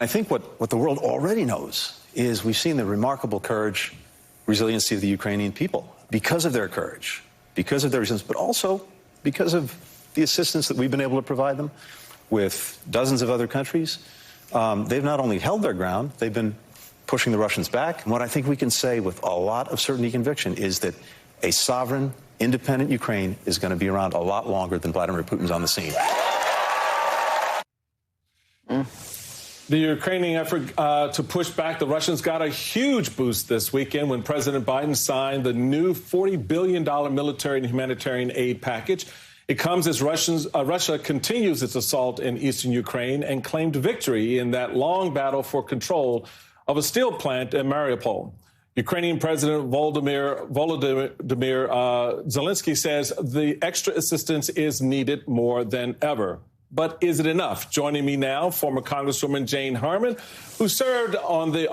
I think what the world already knows is we've seen the remarkable courage, resiliency of the Ukrainian people because of their courage, because of their resilience, but also because of the assistance that we've been able to provide them with dozens of other countries. They've not only held their ground, they've been pushing the Russians back. And what I think we can say with a lot of certainty and conviction is that a sovereign, independent Ukraine is going to be around a lot longer than Vladimir Putin's on the scene. The Ukrainian effort to push back the Russians got a huge boost this weekend when President Biden signed the new $40 billion military and humanitarian aid package. It comes as Russia continues its assault in eastern Ukraine and claimed victory in that long battle for control of a steel plant in Mariupol. Ukrainian President Volodymyr Zelensky says the extra assistance is needed more than ever. But is it enough? Joining me now, former Congresswoman Jane Harman, who served on the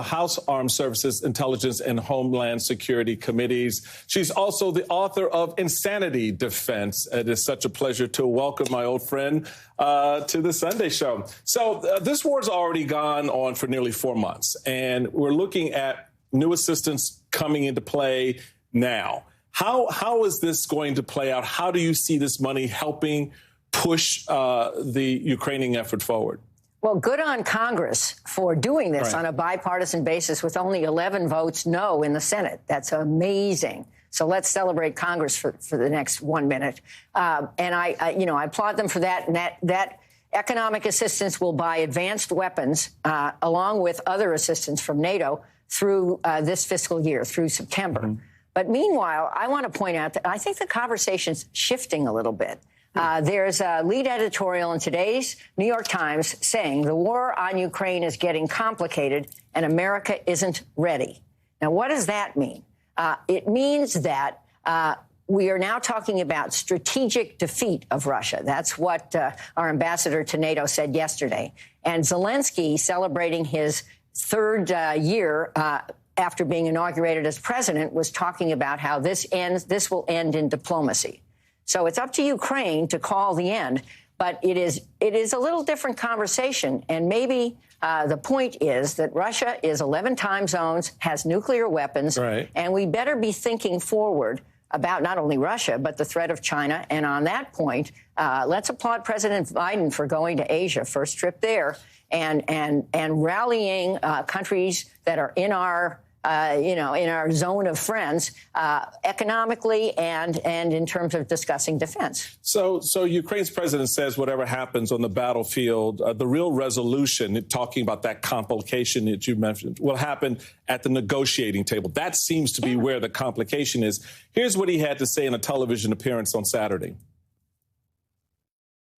House Armed Services, Intelligence, and Homeland Security Committees. She's also the author of Insanity Defense. It is such a pleasure to welcome my old friend to the Sunday Show. So this war's already gone on for nearly 4 months, and we're looking at new assistance coming into play now. How is this going to play out? How do you see this money helping push the Ukrainian effort forward? Well, good on Congress for doing this Right. on a bipartisan basis with only 11 votes no in the Senate. That's amazing. So let's celebrate Congress for the next 1 minute. And I applaud them for that. And that economic assistance will buy advanced weapons along with other assistance from NATO through this fiscal year, through September. Mm-hmm. But meanwhile, I want to point out that I think the conversation's shifting a little bit. There's a lead editorial in today's New York Times saying the war on Ukraine is getting complicated and America isn't ready. Now, what does that mean? It means that we are now talking about strategic defeat of Russia. That's what our ambassador to NATO said yesterday. And Zelensky, celebrating his third year after being inaugurated as president, was talking about how this will end in diplomacy. So it's up to Ukraine to call the end, but it is a little different conversation. And maybe the point is that Russia is 11 time zones, has nuclear weapons, right, and we better be thinking forward about not only Russia, but the threat of China. And on that point, let's applaud President Biden for going to Asia, first trip there, and rallying countries that are in our in our zone of friends, economically and in terms of discussing defense. So Ukraine's president says whatever happens on the battlefield, the real resolution, talking about that complication that you mentioned, will happen at the negotiating table. That seems to be where the complication is. Here's what he had to say in a television appearance on Saturday.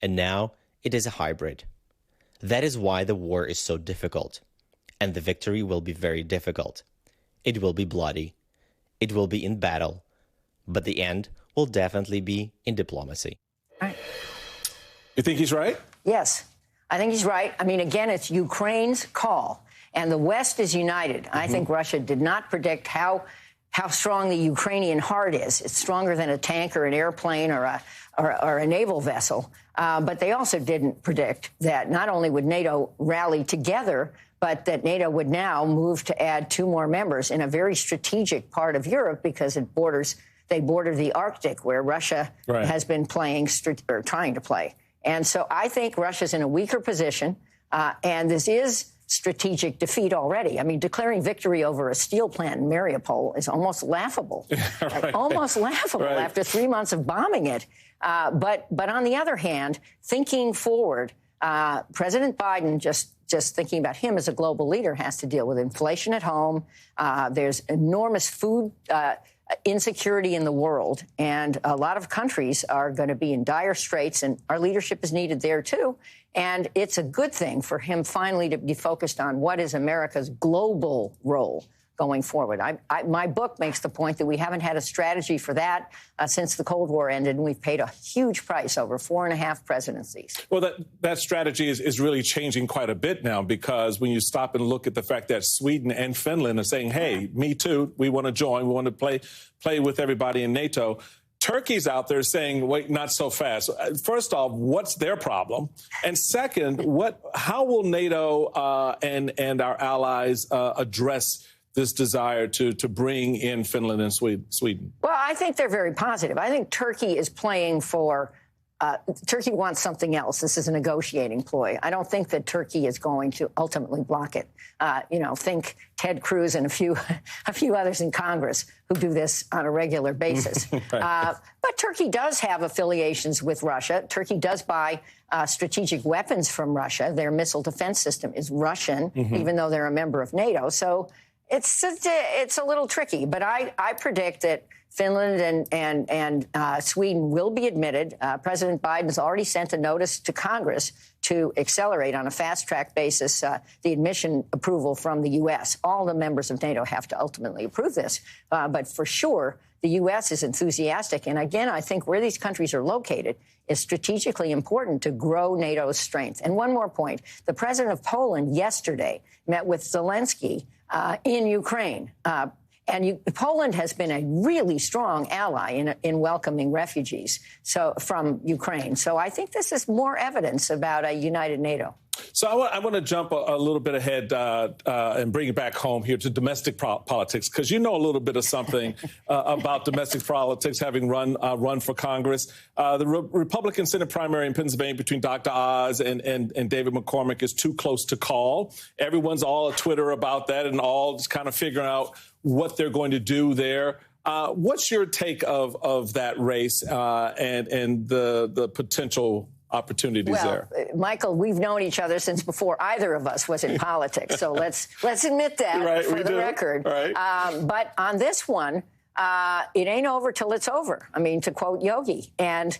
And now it is a hybrid. That is why the war is so difficult. And the victory will be very difficult. It will be bloody. It will be in battle. But the end will definitely be in diplomacy. Right. You think he's right? Yes, I think he's right. I mean, again, it's Ukraine's call. And the West is united. Mm-hmm. I think Russia did not predict how strong the Ukrainian heart is. It's stronger than a tank or an airplane or a naval vessel. But they also didn't predict that not only would NATO rally together, but that NATO would now move to add 2 more members in a very strategic part of Europe because they border the Arctic, where Russia has been playing or trying to play. And so I think Russia's in a weaker position, and this is strategic defeat already. I mean, declaring victory over a steel plant in Mariupol is almost laughable. Right. Almost laughable after 3 months of bombing it. But on the other hand, thinking forward, President Biden, just thinking about him as a global leader, has to deal with inflation at home. There's enormous food insecurity in the world, and a lot of countries are going to be in dire straits, and our leadership is needed there, too. And it's a good thing for him finally to be focused on what is America's global role going forward. My book makes the point that we haven't had a strategy for that since the Cold War ended, and we've paid a huge price over 4.5 presidencies. Well, that strategy is really changing quite a bit now, because when you stop and look at the fact that Sweden and Finland are saying, hey, me too, we want to join, we want to play with everybody in NATO. Turkey's out there saying, wait, not so fast. First off, what's their problem? And second, how will NATO and our allies address this desire to bring in Finland and Sweden? Well, I think they're very positive. I think Turkey is playing for Turkey wants something else. This is a negotiating ploy. I don't think that Turkey is going to ultimately block it. Think Ted Cruz and a few others in Congress who do this on a regular basis. Right. But Turkey does have affiliations with Russia. Turkey does buy strategic weapons from Russia. Their missile defense system is Russian, even though they're a member of NATO. So it's a little tricky. But I predict that Finland and Sweden will be admitted. President Biden has already sent a notice to Congress to accelerate on a fast-track basis the admission approval from the U.S. All the members of NATO have to ultimately approve this. But for sure, the U.S. is enthusiastic. And again, I think where these countries are located is strategically important to grow NATO's strength. And one more point. The president of Poland yesterday met with Zelensky in Ukraine. And Poland has been a really strong ally in welcoming refugees from Ukraine. So I think this is more evidence about a united NATO. So I want to jump a little bit ahead and bring it back home here to domestic politics, because you know a little bit of something about domestic politics, having run for Congress. The Republican Senate primary in Pennsylvania between Dr. Oz and David McCormick is too close to call. Everyone's all at Twitter about that and all just kind of figuring out what they're going to do there. What's your take of that race and the potential opportunities there? Michael, we've known each other since before either of us was in politics. So let's admit that for the record. Right. But on this one, it ain't over till it's over. I mean, to quote Yogi. And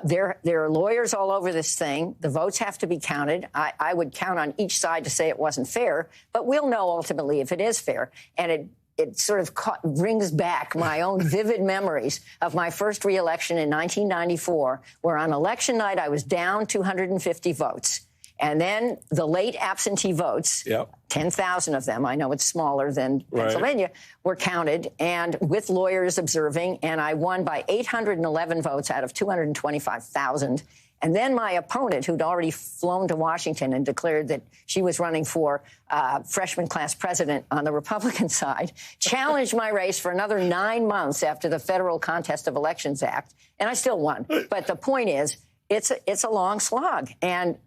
there are lawyers all over this thing. The votes have to be counted. I would count on each side to say it wasn't fair, but we'll know ultimately if it is fair. And it sort of brings back my own vivid memories of my first reelection in 1994, where on election night I was down 250 votes. And then the late absentee votes, 10,000 of them, I know it's smaller than Pennsylvania, were counted, and with lawyers observing, and I won by 811 votes out of 225,000. And then my opponent, who'd already flown to Washington and declared that she was running for freshman class president on the Republican side, challenged my race for another 9 months after the Federal Contest of Elections Act, and I still won. But the point is, it's a long slog, and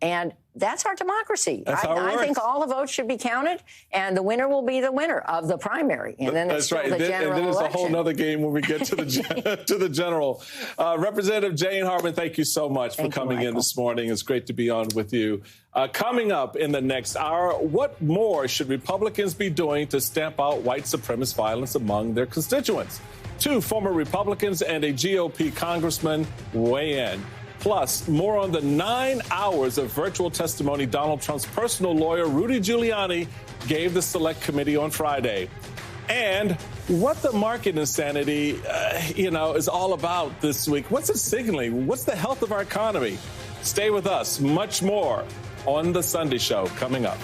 that's our democracy. I think all the votes should be counted, and the winner will be the winner of the primary. And then it's the general and then it's election. a whole other game when we get to the to the general. Representative Jane Harman, thank you so much for coming in this morning. It's great to be on with you. Coming up in the next hour, what more should Republicans be doing to stamp out white supremacist violence among their constituents? 2 former Republicans and a GOP congressman weigh in. Plus, more on the 9 hours of virtual testimony Donald Trump's personal lawyer, Rudy Giuliani, gave the Select Committee on Friday. And what the market insanity, is all about this week. What's it signaling? What's the health of our economy? Stay with us. Much more on The Sunday Show coming up.